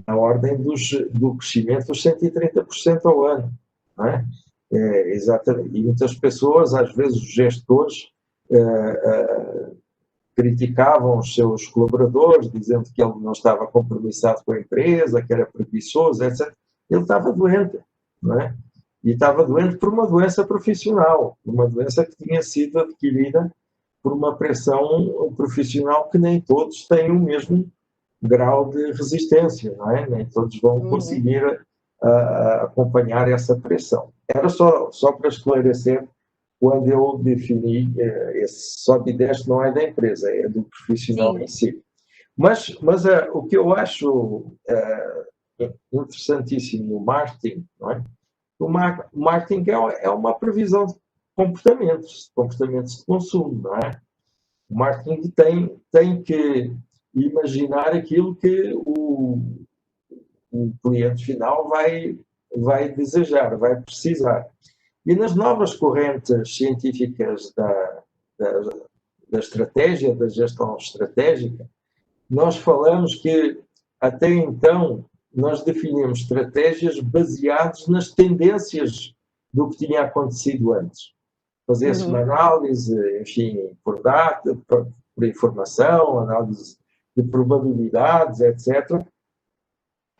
Speaker 2: na ordem do crescimento dos 130% ao ano. Não é? Exatamente. E muitas pessoas, às vezes os gestores, criticavam os seus colaboradores, dizendo que ele não estava compromissado com a empresa, que era preguiçoso, etc. Ele estava doente, não é? E estava doente por uma doença profissional, uma doença que tinha sido adquirida por uma pressão profissional que nem todos têm o mesmo grau de resistência, não é? Nem todos vão conseguir acompanhar essa pressão. Era só para esclarecer, quando eu defini esse sobe e desce não é da empresa, é do profissional em si. Mas o que eu acho interessantíssimo no marketing, não é? O marketing é uma previsão de comportamentos de consumo, não é? O marketing tem que imaginar aquilo que o cliente final vai desejar, vai precisar. E nas novas correntes científicas da estratégia, da gestão estratégica, nós falamos que, até então, nós definimos estratégias baseadas nas tendências do que tinha acontecido antes. Fazer-se uma análise, enfim, por data, por informação, análise de probabilidades, etc.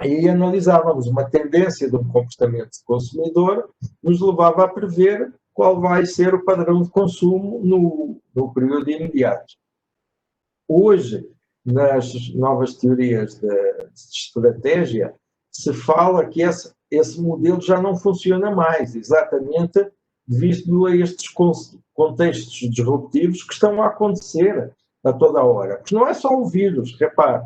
Speaker 2: E analisávamos uma tendência de um comportamento de consumidor, nos levava a prever qual vai ser o padrão de consumo no período imediato. Hoje, nas novas teorias de estratégia, se fala que esse modelo já não funciona mais, exatamente devido a estes contextos disruptivos que estão a acontecer a toda hora. Porque não é só o vírus, repare,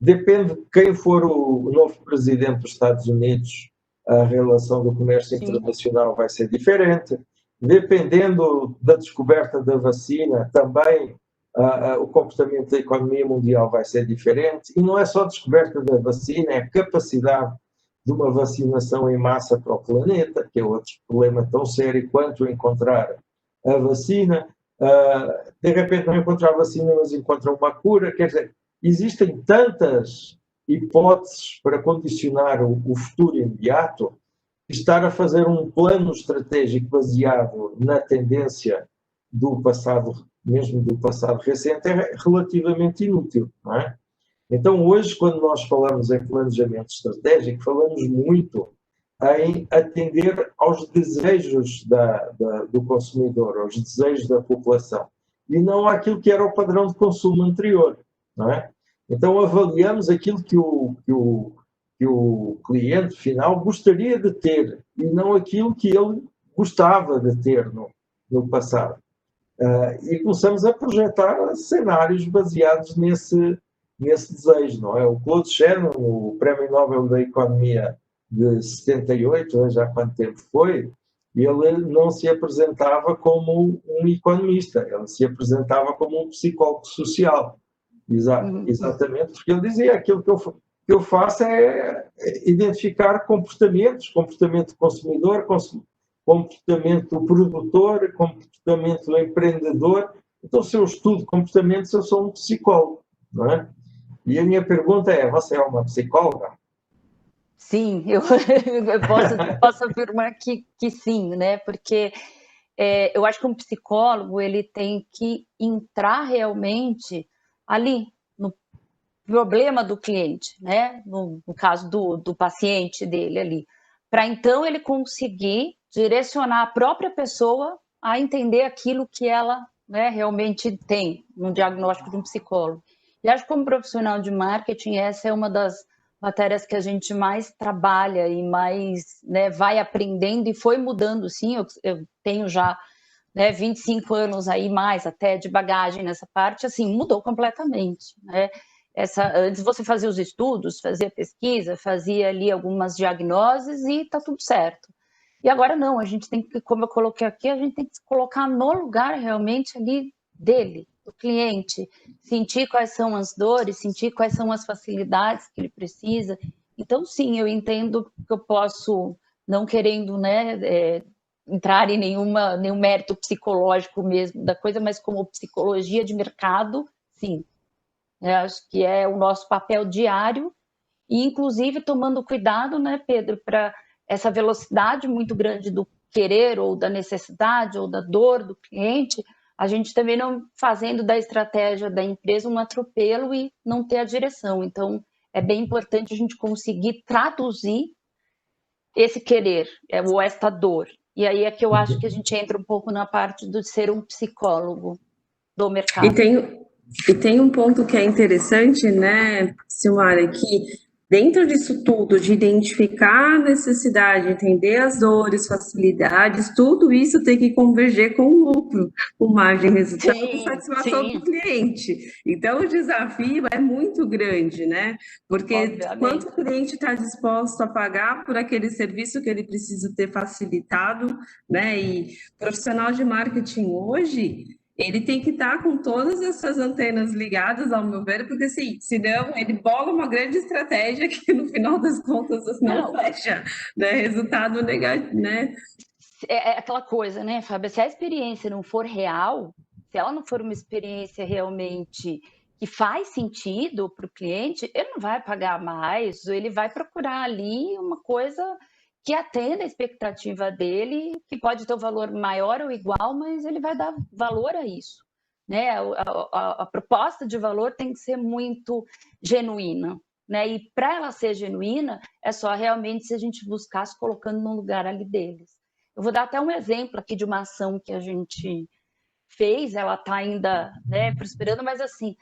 Speaker 2: depende de quem for o novo presidente dos Estados Unidos, a relação do comércio internacional vai ser diferente. Dependendo da descoberta da vacina, também o comportamento da economia mundial vai ser diferente. E não é só a descoberta da vacina, é a capacidade de uma vacinação em massa para o planeta, que é outro problema tão sério quanto encontrar a vacina. De repente não encontrar a vacina, mas encontrar uma cura. Quer dizer, existem tantas hipóteses para condicionar o futuro imediato estar a fazer um plano estratégico baseado na tendência do passado, mesmo do passado recente, é relativamente inútil, não é? Então, hoje, quando nós falamos em planejamento estratégico, falamos muito em atender aos desejos do consumidor, aos desejos da população, e não àquilo que era o padrão de consumo anterior, não é? Então, avaliamos aquilo que o cliente final gostaria de ter, e não aquilo que ele gostava de ter no passado. E começamos a projetar cenários baseados nesse desejo, não é? O Claude Shannon, o Prémio Nobel da Economia de 78, já há quanto tempo foi, ele não se apresentava como um economista, ele se apresentava como um psicólogo social. Exatamente, porque ele dizia aquilo que eu faço é identificar comportamento do consumidor, comportamento do produtor, comportamento do empreendedor. Então, se eu estudo comportamentos, eu sou um psicólogo, não é? E a minha pergunta é, você é uma psicóloga?
Speaker 3: Sim, eu posso afirmar que sim, né? Porque eu acho que um psicólogo ele tem que entrar realmente ali no problema do cliente, né? No caso do paciente dele ali, para então ele conseguir direcionar a própria pessoa a entender aquilo que ela, né, realmente tem no diagnóstico de um psicólogo. E acho que como profissional de marketing, essa é uma das matérias que a gente mais trabalha e mais, né, vai aprendendo e foi mudando, sim. Eu tenho já, né, 25 anos aí mais até de bagagem nessa parte, assim, mudou completamente, né? Antes você fazia os estudos, fazia pesquisa, fazia ali algumas diagnoses e tá tudo certo. E agora não, a gente tem que, como eu coloquei aqui, a gente tem que se colocar no lugar realmente ali dele, do cliente, sentir quais são as dores, sentir quais são as facilidades que ele precisa. Então, sim, eu entendo que eu posso, não querendo, né, entrar em nenhum mérito psicológico mesmo da coisa, mas como psicologia de mercado, sim. Acho que é o nosso papel diário e, inclusive, tomando cuidado, né, Pedro, para essa velocidade muito grande do querer ou da necessidade ou da dor do cliente, a gente também não fazendo da estratégia da empresa um atropelo e não ter a direção. Então, é bem importante a gente conseguir traduzir esse querer, ou esta dor. E aí é que eu acho que a gente entra um pouco na parte do ser um psicólogo do mercado.
Speaker 1: E tem um ponto que é interessante, né, Silmara, que dentro disso tudo, de identificar a necessidade, entender as dores, facilidades, tudo isso tem que converger com o lucro, com margem de resultado e satisfação do cliente. Então, o desafio é muito grande, né? Porque
Speaker 3: obviamente,
Speaker 1: quanto o cliente está disposto a pagar por aquele serviço que ele precisa ter facilitado, né? E profissional de marketing hoje, ele tem que estar com todas essas antenas ligadas, ao meu ver, porque assim, senão ele bola uma grande estratégia que no final das contas não fecha, né? Resultado negativo, né?
Speaker 3: É aquela coisa, né, Fábio? Se a experiência não for real, se ela não for uma experiência realmente que faz sentido para o cliente, ele não vai pagar mais, ele vai procurar ali uma coisa que atenda a expectativa dele, que pode ter um valor maior ou igual, mas ele vai dar valor a isso, né? A proposta de valor tem que ser muito genuína, né? E para ela ser genuína, é só realmente se a gente buscar se colocando no lugar ali deles. Eu vou dar até um exemplo aqui de uma ação que a gente fez, ela está ainda, né, prosperando, mas assim,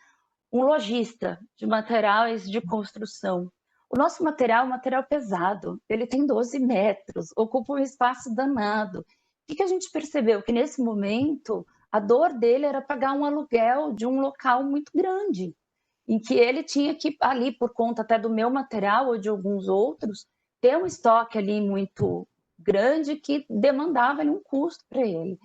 Speaker 3: um lojista de materiais de construção. O nosso material é um material pesado, ele tem 12 metros, ocupa um espaço danado. O que a gente percebeu? Que nesse momento, a dor dele era pagar um aluguel de um local muito grande, em que ele tinha que, ali, por conta até do meu material ou de alguns outros, ter um estoque ali muito grande que demandava ali um custo para ele.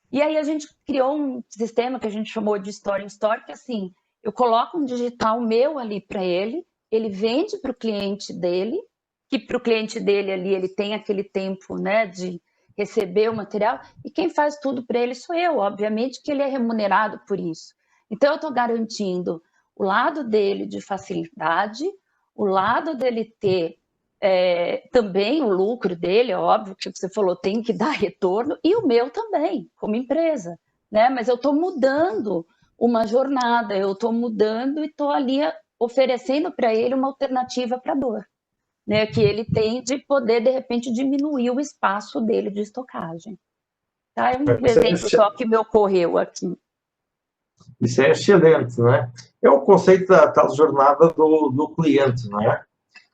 Speaker 3: E aí a gente criou um sistema que a gente chamou de Store in Store, que assim, eu coloco um digital meu ali para ele vende para o cliente dele, que para o cliente dele ali ele tem aquele tempo, né, de receber o material, e quem faz tudo para ele sou eu, obviamente que ele é remunerado por isso. Então eu estou garantindo o lado dele de facilidade, o lado dele ter também o lucro dele, é óbvio que você falou, tem que dar retorno, e o meu também, como empresa, né? Mas eu estou mudando uma jornada, eu estou mudando e estou ali oferecendo para ele uma alternativa para a dor, né? Que ele tem de poder, de repente, diminuir o espaço dele de estocagem. Tá? É um exemplo só que me ocorreu aqui.
Speaker 2: Isso é excelente, não é? É o conceito da tal jornada do cliente, não é?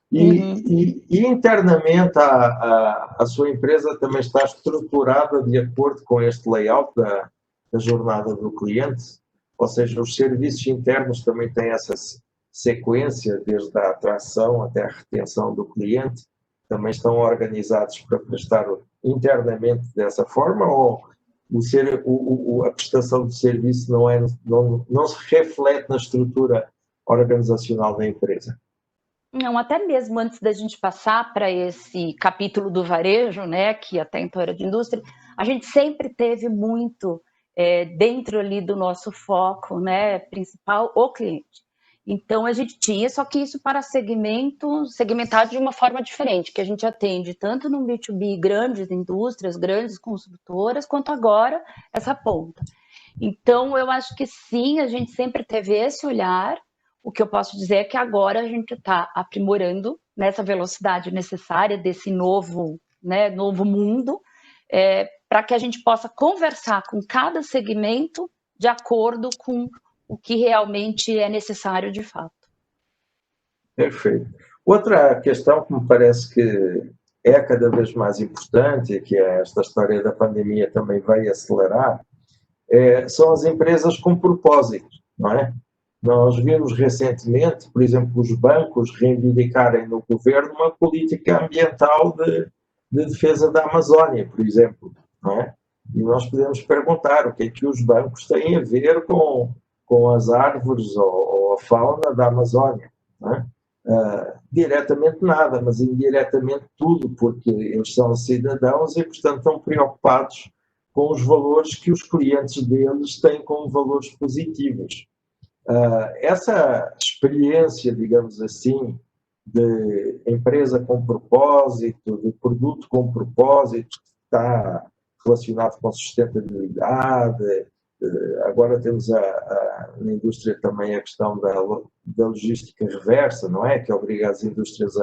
Speaker 2: E internamente a sua empresa também está estruturada de acordo com este layout da jornada do cliente? Ou seja, os serviços internos também têm essa sequência, desde a atração até a retenção do cliente? Também estão organizados para prestar internamente dessa forma? Ou a prestação de serviço não se reflete na estrutura organizacional da empresa?
Speaker 3: Não, até mesmo antes da gente passar para esse capítulo do varejo, né, que até então era de indústria, a gente sempre teve muito dentro ali do nosso foco, né, principal, o cliente. Então, a gente tinha, só que isso para segmentado de uma forma diferente, que a gente atende tanto no B2B, grandes indústrias, grandes construtoras, quanto agora essa ponta. Então, eu acho que sim, a gente sempre teve esse olhar. O que eu posso dizer é que agora a gente está aprimorando nessa velocidade necessária desse novo mundo, para que a gente possa conversar com cada segmento de acordo com o que realmente é necessário de fato.
Speaker 2: Perfeito. Outra questão que me parece que é cada vez mais importante, e que esta história da pandemia também vai acelerar, são as empresas com propósito, não é? Nós vimos recentemente, por exemplo, os bancos reivindicarem no governo uma política ambiental de defesa da Amazónia, por exemplo, não é? E nós podemos perguntar o que é que os bancos têm a ver com as árvores ou a fauna da Amazónia, não é? Diretamente nada, mas indiretamente tudo, porque eles são cidadãos e, portanto, estão preocupados com os valores que os clientes deles têm como valores positivos. Essa experiência, digamos assim, de empresa com propósito, de produto com propósito, que está relacionado com sustentabilidade. Agora temos na indústria também a questão da logística reversa, não é? Que obriga as indústrias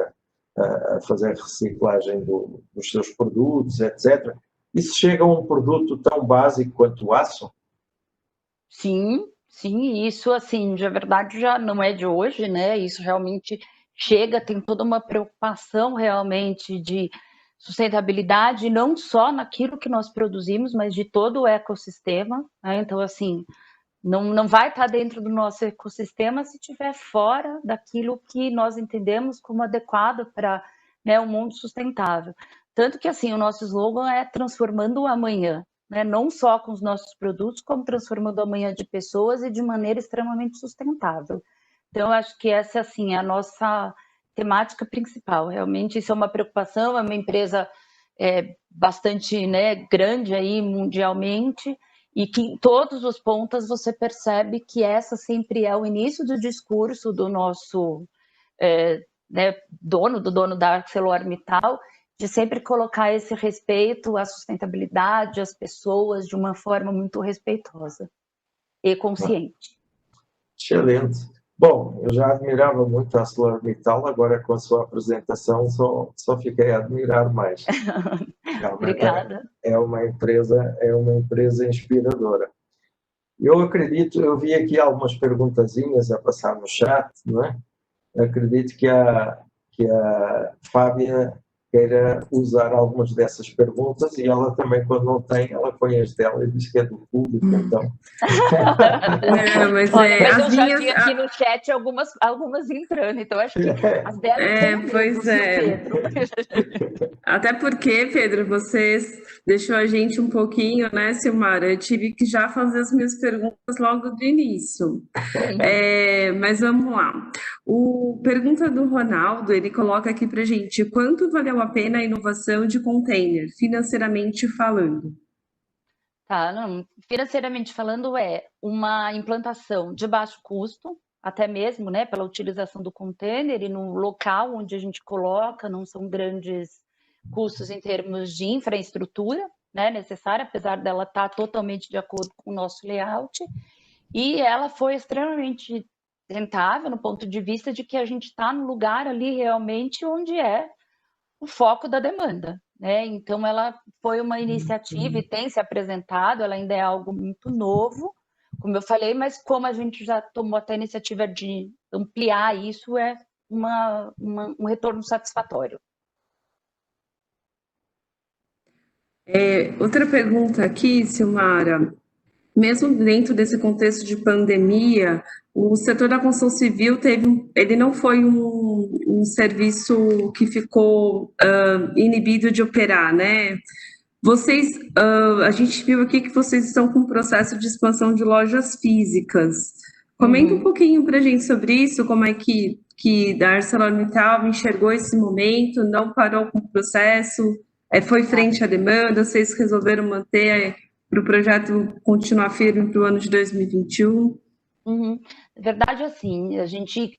Speaker 2: a fazer reciclagem dos seus produtos, etc. Isso chega a um produto tão básico quanto o aço?
Speaker 3: Sim, sim, isso assim, de verdade já não é de hoje, né? Isso realmente chega, tem toda uma preocupação realmente de sustentabilidade, não só naquilo que nós produzimos, mas de todo o ecossistema, né? Então, assim, não vai estar dentro do nosso ecossistema se estiver fora daquilo que nós entendemos como adequado para, né, um mundo sustentável. Tanto que, assim, o nosso slogan é transformando o amanhã, né? Não só com os nossos produtos, como transformando o amanhã de pessoas e de maneira extremamente sustentável. Então, eu acho que essa, assim, é a nossa temática principal. Realmente, isso é uma preocupação, é uma empresa bastante, né, grande aí mundialmente, e que em todos os pontos você percebe que essa sempre é o início do discurso do nosso né, dono da ArcelorMittal, de sempre colocar esse respeito à sustentabilidade, às pessoas, de uma forma muito respeitosa e consciente.
Speaker 2: Excelente. Bom, eu já admirava muito a ArcelorMittal, agora com a sua apresentação só fiquei a admirar mais.
Speaker 3: Obrigada.
Speaker 2: É uma empresa inspiradora. Eu acredito, eu vi aqui algumas perguntazinhas a passar no chat, não é? Acredito que a Fábia queira usar algumas dessas perguntas, e ela também, quando não tem, ela põe as dela e diz que é do público, então.
Speaker 1: Não, mas
Speaker 3: olha, mas eu já
Speaker 1: minhas...
Speaker 3: vi aqui no chat algumas entrando, então acho que as delas têm
Speaker 1: pois
Speaker 3: Pedro.
Speaker 1: Até porque, Pedro, você deixou a gente um pouquinho, né, Silmara? Eu tive que já fazer as minhas perguntas logo do início. Mas vamos lá. Pergunta do Ronaldo, ele coloca aqui para gente: quanto valeu a pena a inovação de container, financeiramente falando?
Speaker 3: Tá, não, financeiramente falando, é uma implantação de baixo custo, até mesmo, né, pela utilização do container e no local onde a gente coloca, não são grandes custos em termos de infraestrutura, né, necessária, apesar dela estar totalmente de acordo com o nosso layout, e ela foi extremamente rentável no ponto de vista de que a gente está no lugar ali realmente onde é o foco da demanda, né? Então ela foi uma iniciativa e tem se apresentado, ela ainda é algo muito novo, como eu falei, mas como a gente já tomou até a iniciativa de ampliar isso, é um retorno satisfatório.
Speaker 1: Outra pergunta aqui, Silmara. Mesmo dentro desse contexto de pandemia, o setor da construção civil ele não foi um serviço que ficou inibido de operar, né? Vocês, a gente viu aqui que vocês estão com um processo de expansão de lojas físicas. Comenta um pouquinho para a gente sobre isso, como é que a ArcelorMittal enxergou esse momento, não parou com o processo, foi frente à demanda, vocês resolveram manter para o projeto continuar firme para o ano de 2021?
Speaker 3: Na verdade, assim, a gente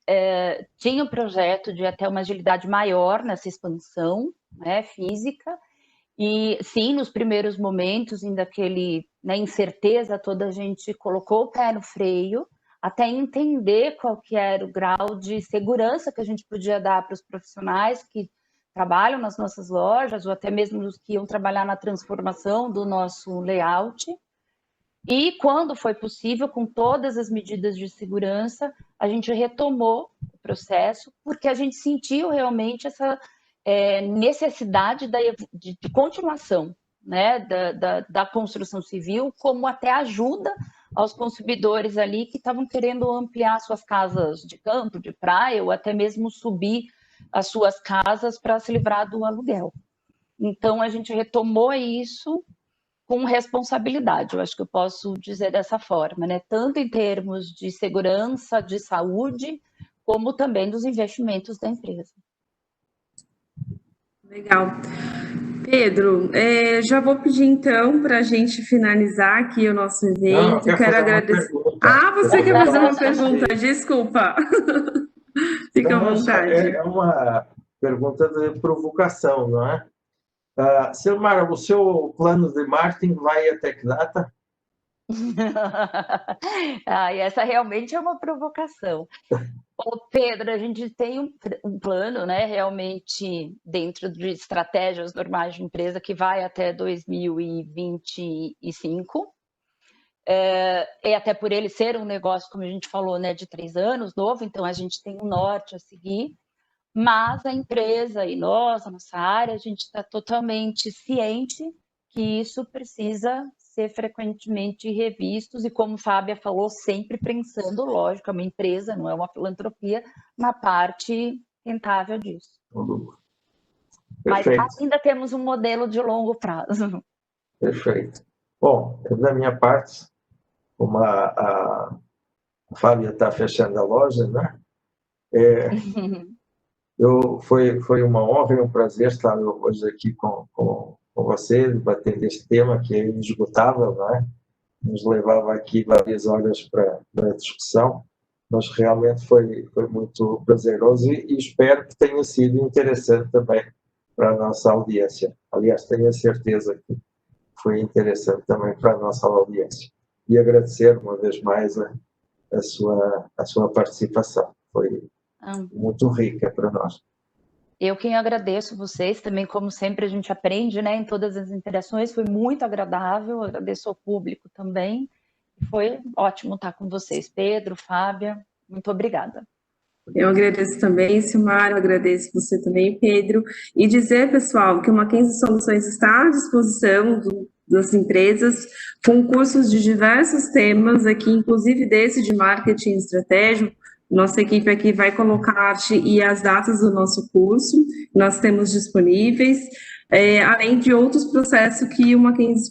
Speaker 3: tinha um projeto de até uma agilidade maior nessa expansão, né, física, e sim, nos primeiros momentos, ainda na incerteza toda, a gente colocou o pé no freio, até entender qual que era o grau de segurança que a gente podia dar para os profissionais que trabalham nas nossas lojas, ou até mesmo os que iam trabalhar na transformação do nosso layout. E quando foi possível, com todas as medidas de segurança, a gente retomou o processo, porque a gente sentiu realmente essa necessidade de continuação, né, da construção civil, como até ajuda aos consumidores ali que estavam querendo ampliar suas casas de campo, de praia, ou até mesmo subir as suas casas para se livrar do aluguel. Então, a gente retomou isso com responsabilidade, eu acho que eu posso dizer dessa forma, né? Tanto em termos de segurança, de saúde, como também dos investimentos da empresa.
Speaker 1: Legal. Pedro, já vou pedir então para a gente finalizar aqui o nosso evento.
Speaker 2: Não,
Speaker 1: quero agradecer. Você quer fazer uma pergunta? Desculpa. Fica à vontade.
Speaker 2: É uma pergunta de provocação, não é? Silmara, o seu plano de marketing vai até que data?
Speaker 3: Essa realmente é uma provocação. Pedro, a gente tem um plano, né, realmente dentro de estratégias normais de empresa que vai até 2025. Até por ele ser um negócio, como a gente falou, né, de 3 anos, novo, então a gente tem um norte a seguir. Mas a empresa e nós, a nossa área, a gente está totalmente ciente que isso precisa ser frequentemente revistos e, como Fábia falou, sempre pensando, lógico, é uma empresa, não é uma filantropia, na parte rentável disso. Mas ainda temos um modelo de longo prazo.
Speaker 2: Perfeito. Bom, da minha parte, como a Fábia está fechando a loja, né? Foi uma honra e um prazer estar hoje aqui com você, debatendo este tema que é inesgotável, não é? Nos levava aqui várias horas para a discussão, mas realmente foi muito prazeroso e espero que tenha sido interessante também para a nossa audiência. Aliás, tenho a certeza que foi interessante também para a nossa audiência. E agradecer uma vez mais a sua participação. Foi muito rica para nós.
Speaker 3: Eu quem agradeço vocês também, como sempre a gente aprende, né, em todas as interações, foi muito agradável, agradeço ao público também, foi ótimo estar com vocês, Pedro, Fábia, muito obrigada.
Speaker 1: Eu agradeço também, Silmar, eu agradeço você também, Pedro, e dizer, pessoal, que o Mackenzie Soluções está à disposição das empresas, com cursos de diversos temas aqui, inclusive desse de marketing estratégico. Nossa equipe aqui vai colocar a arte e as datas do nosso curso, nós temos disponíveis, além de outros processos que o Mackenzie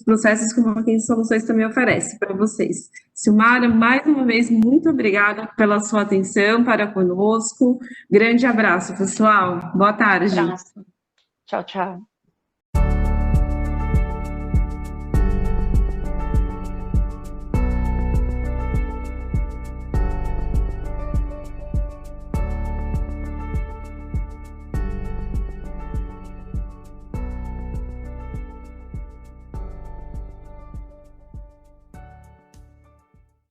Speaker 1: Soluções também oferece para vocês. Silmara, mais uma vez, muito obrigada pela sua atenção para conosco. Grande abraço, pessoal. Boa tarde.
Speaker 3: Abraço. Tchau, tchau.